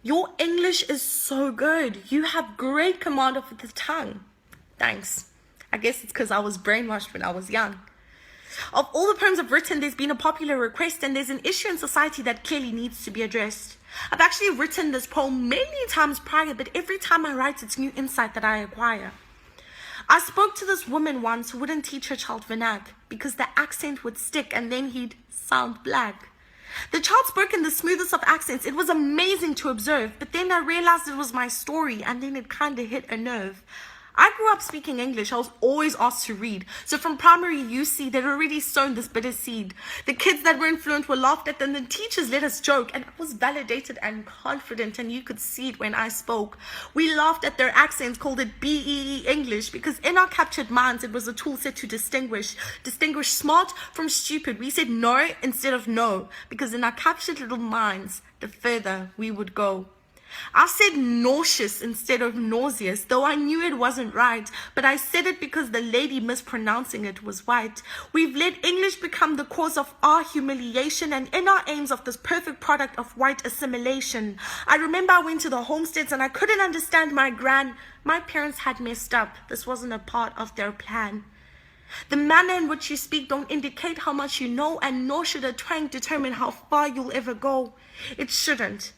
Your English is so good. You have great command of the tongue. Thanks. I guess it's because I was brainwashed when I was young. Of all the poems I've written, there's been a popular request, and there's an issue in society that clearly needs to be addressed. I've actually written this poem many times prior, but every time I write, it's new insight that I acquire. I spoke to this woman once who wouldn't teach her child Vernac because the accent would stick and then he'd sound black. The child spoke in the smoothest of accents. It was amazing to observe, but then I realized it was my story, and then it kind of hit a nerve. I grew up speaking English. I was always asked to read. So from primary UC, they'd already sown this bitter seed. The kids that weren't fluent were laughed at, and the teachers let us joke, and I was validated and confident, and you could see it when I spoke. We laughed at their accents, called it BEE English, because in our captured minds, it was a tool set to distinguish smart from stupid. We said no instead of no, because in our captured little minds, the further we would go. I said nauseous instead of nauseous, though I knew it wasn't right, but I said it because the lady mispronouncing it was white. We've let English become the cause of our humiliation, and in our aims of this perfect product of white assimilation. I remember I went to the homesteads and I couldn't understand my gran. My parents had messed up. This wasn't a part of their plan. The manner in which you speak don't indicate how much you know, and nor should a twang determine how far you'll ever go. It shouldn't.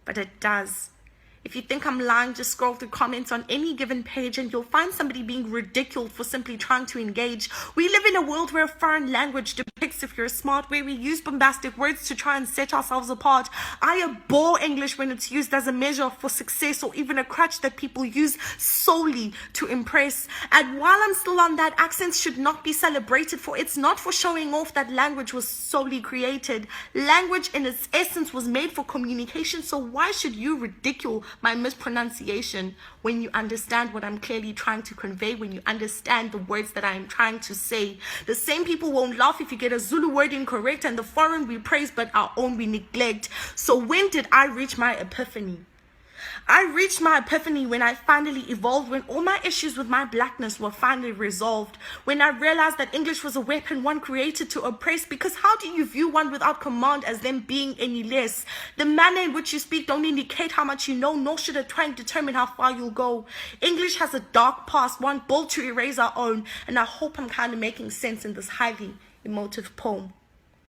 But it does. If you think I'm lying, just scroll through comments on any given page and you'll find somebody being ridiculed for simply trying to engage. We live in a world where a foreign language depicts if you're smart, where we use bombastic words to try and set ourselves apart. I abhor English when it's used as a measure for success, or even a crutch that people use solely to impress. And while I'm still on that, accents should not be celebrated, for it's not for showing off that language was solely created. Language in its essence was made for communication, so why should you ridicule my mispronunciation when you understand what I'm clearly trying to convey, when you understand the words that I am trying to say? The same people won't laugh if you get a Zulu word incorrect, and the foreign we praise but our own we neglect. So when did I reach my epiphany? I reached my epiphany when I finally evolved, when all my issues with my blackness were finally resolved, when I realized that English was a weapon one created to oppress, because how do you view one without command as them being any less? The manner in which you speak don't indicate how much you know, nor should a twang determine how far you'll go. English has a dark past, one bold to erase our own, and I hope I'm kind of making sense in this highly emotive poem.